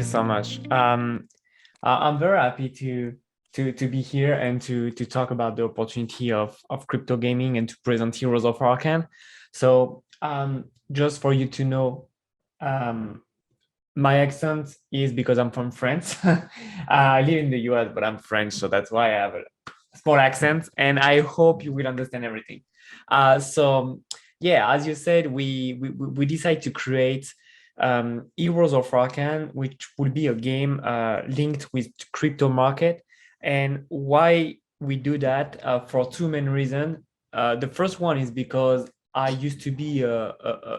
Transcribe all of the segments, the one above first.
so much. I'm very happy to be here and to talk about the opportunity of crypto gaming and to present Heroes of Arcan. So just for you to know, um, my accent is because I'm from France. I live in the US, but I'm French, so that's why I have a small accent, and I hope you will understand everything. So yeah, as you said, we decided to create Heroes of Arcan, which will be a game linked with crypto market. And why we do that for two main reasons. The first one is because I used to be a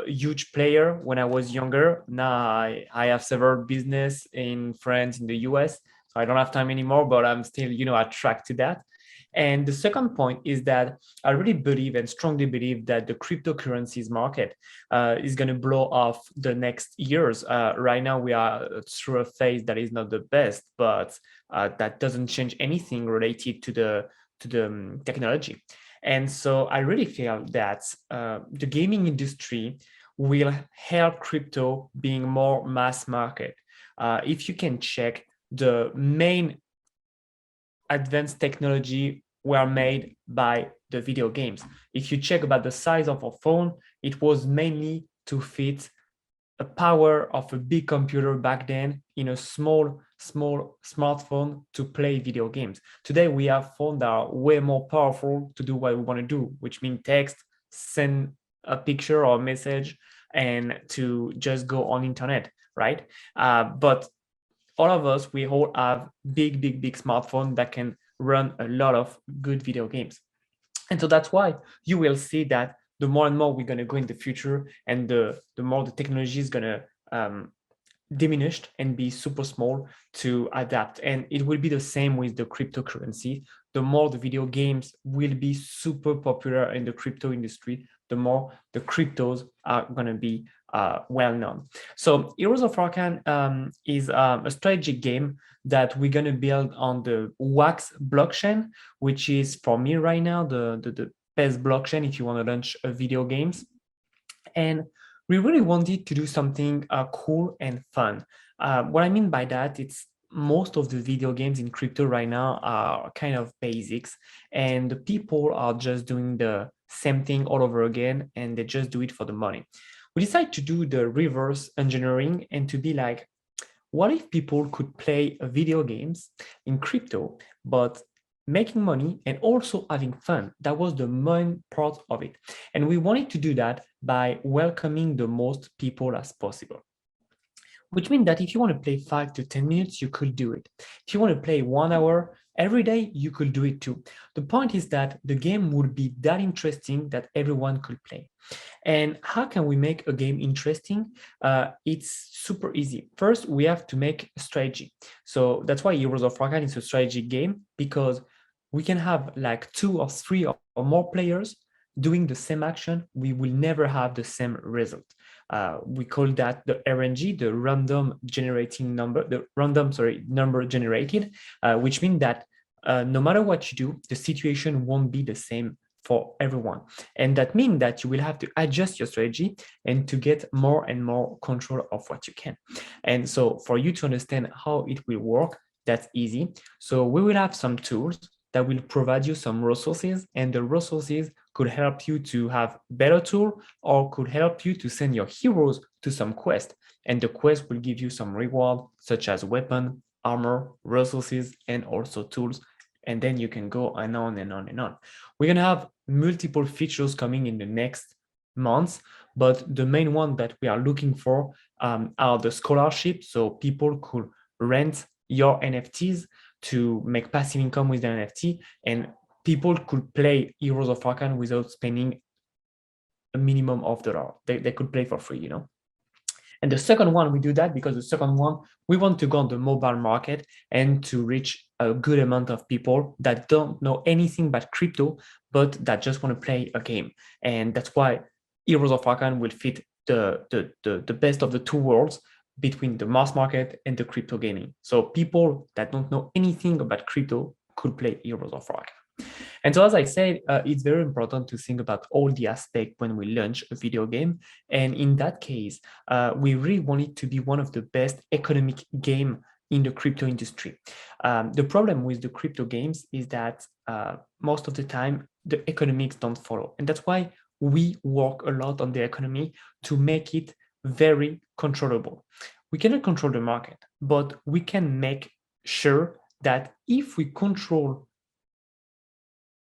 huge player when I was younger. Now I have several business in France, in the US, so I don't have time anymore, but I'm still, attracted to that. And the second point is that I really believe and strongly believe that the cryptocurrencies market is going to blow off the next years. Right now, we are through a phase that is not the best, but that doesn't change anything related to the technology. And so I really feel that the gaming industry will help crypto being more mass market. If you can check, the main advanced technology were made by the video games. If you check about the size of a phone, it was mainly to fit a power of a big computer back then in a small smartphone to play video games. Today we have phones that are way more powerful to do what we want to do, which means text, send a picture or a message, and to just go on internet, right? But all of us, we all have big smartphone that can run a lot of good video games. And so that's why you will see that the more and more we're going to go in the future, and the more the technology is going to diminished and be super small to adapt. And it will be the same with the cryptocurrency. The more the video games will be super popular in the crypto industry, the more the cryptos are going to be well known. So Heroes of Arcan is a strategic game that we're going to build on the Wax blockchain, which is for me right now the best blockchain if you want to launch video games. And we really wanted to do something cool and fun. What I mean by that, it's most of the video games in crypto right now are kind of basics, and the people are just doing the same thing all over again, and they just do it for the money. We decided to do the reverse engineering and to be like, what if people could play video games in crypto, but making money and also having fun? That was the main part of it. And we wanted to do that by welcoming the most people as possible. Which means that if you want to play 5 to 10 minutes, you could do it. If you want to play 1 hour every day, you could do it too. The point is that the game would be that interesting that everyone could play. And how can we make a game interesting? It's super easy. First, we have to make a strategy. So that's why Heroes of Arcan is a strategy game, because we can have like 2 or 3 or more players doing the same action. We will never have the same result. We call that the RNG, the random generating number, the random, number generated, which means that no matter what you do, the situation won't be the same for everyone. And that means that you will have to adjust your strategy and to get more and more control of what you can. And so for you to understand how it will work, that's easy. So we will have some tools that will provide you some resources, and the resources could help you to have better tool or could help you to send your heroes to some quest. And the quest will give you some reward, such as weapon, armor, resources, and also tools. And then you can go on and on and on. We're going to have multiple features coming in the next months, but the main one that we are looking for are the scholarships. So people could rent your NFTs to make passive income with the NFT, and people could play Heroes of Arcan without spending a minimum of $1. They could play for free, And the second one, we do that because the second one, we want to go on the mobile market and to reach a good amount of people that don't know anything about crypto, but that just want to play a game. And that's why Heroes of Arcan will fit the best of the two worlds between the mass market and the crypto gaming. So people that don't know anything about crypto could play Heroes of Arcan. And so, as I said, it's very important to think about all the aspects when we launch a video game. And in that case, we really want it to be one of the best economic game in the crypto industry. The problem with the crypto games is that most of the time, the economics don't follow. And that's why we work a lot on the economy to make it very controllable. We cannot control the market, but we can make sure that if we control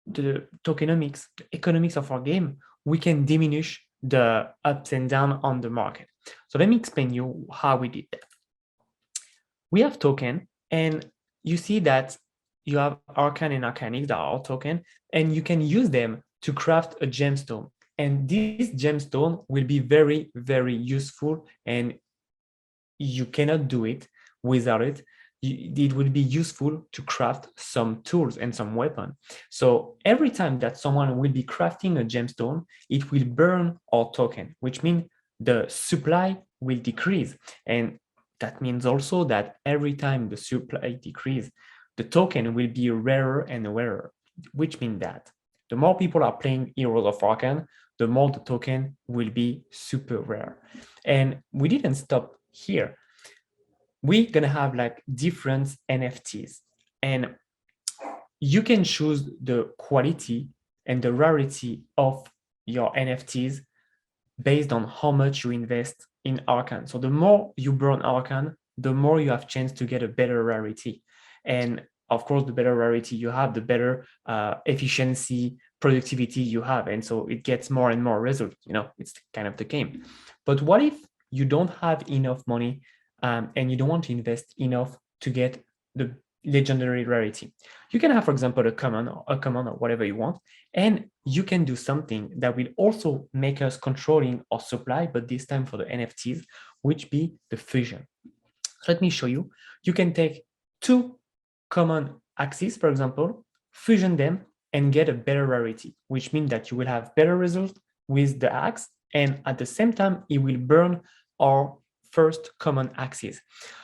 the tokenomics, the economics of our game, we can diminish the ups and downs on the market. So let me explain you how we did that. We have token, and you see that you have Arcan and Arcanix that are all token, and you can use them to craft a gemstone. And this gemstone will be very, very useful, and you cannot do it without it. It will be useful to craft some tools and some weapon. So every time that someone will be crafting a gemstone, it will burn our token, which means the supply will decrease. And that means also that every time the supply decrease, the token will be rarer and rarer, which means that the more people are playing Heroes of Arcan, the more the token will be super rare. And we didn't stop here. We're gonna have like different NFTs, and you can choose the quality and the rarity of your NFTs based on how much you invest in Arcan. So the more you burn Arcan, the more you have chance to get a better rarity. And of course, the better rarity you have, the better efficiency, productivity you have. And so it gets more and more results. It's kind of the game. But what if you don't have enough money and you don't want to invest enough to get the legendary rarity? You can have, for example, a common or whatever you want, and you can do something that will also make us controlling our supply, but this time for the NFTs, which be the fusion. So let me show you. You can take two common axes, for example, fusion them and get a better rarity, which means that you will have better results with the axe, and at the same time, it will burn our first common axis.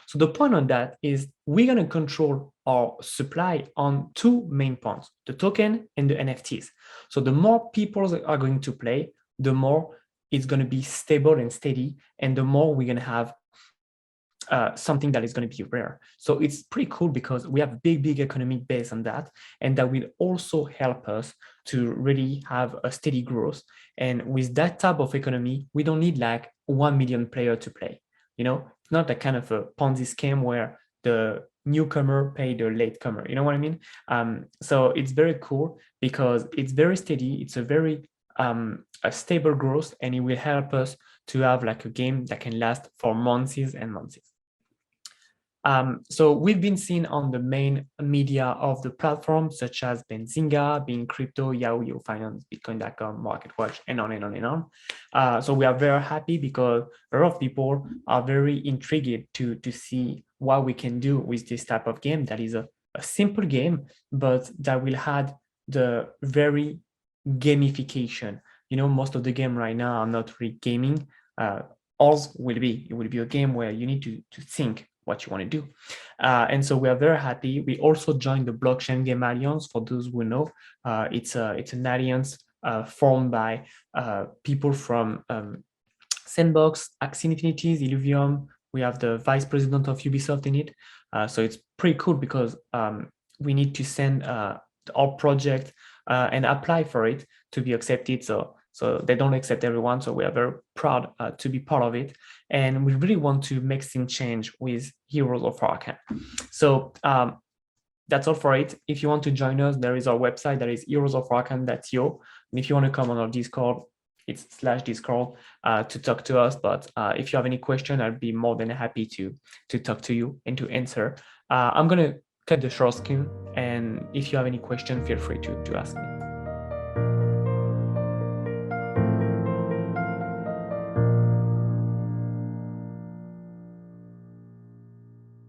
So the point on that is we're going to control our supply on two main points, the token and the NFTs. So the more people are going to play, the more it's going to be stable and steady, and the more we're going to have something that is going to be rare. So it's pretty cool because we have big economic base on that, and that will also help us to really have a steady growth. And with that type of economy, we don't need like 1 million players to play. It's not that kind of a Ponzi scheme where the newcomer pay the latecomer. You know what I mean? So it's very cool because it's very steady. It's a very a stable growth, and it will help us to have like a game that can last for months and months. So we've been seen on the main media of the platform, such as Benzinga, Being Crypto, Yahoo Finance, Bitcoin.com, MarketWatch, and on and on and on. So we are very happy because a lot of people are very intrigued to see what we can do with this type of game that is a simple game, but that will add the very gamification. Most of the game right now are not really gaming. Ours will be. It will be a game where you need to think what you want to do. And so we are very happy. We also joined the Blockchain Game Alliance. For those who know, it's an alliance formed by people from Sandbox, Axie Infinities, Illuvium. We have the vice president of Ubisoft in it. So it's pretty cool because we need to send our project and apply for it to be accepted. So they don't accept everyone. So we are very proud to be part of it. And we really want to make some change with Heroes of Arcan. So that's all for it. If you want to join us, there is our website that is heroesofarcan.io. And if you want to come on our Discord, it's /Discord to talk to us. But if you have any question, I'd be more than happy to talk to you and to answer. I'm going to cut the short screen. And if you have any question, feel free to ask me.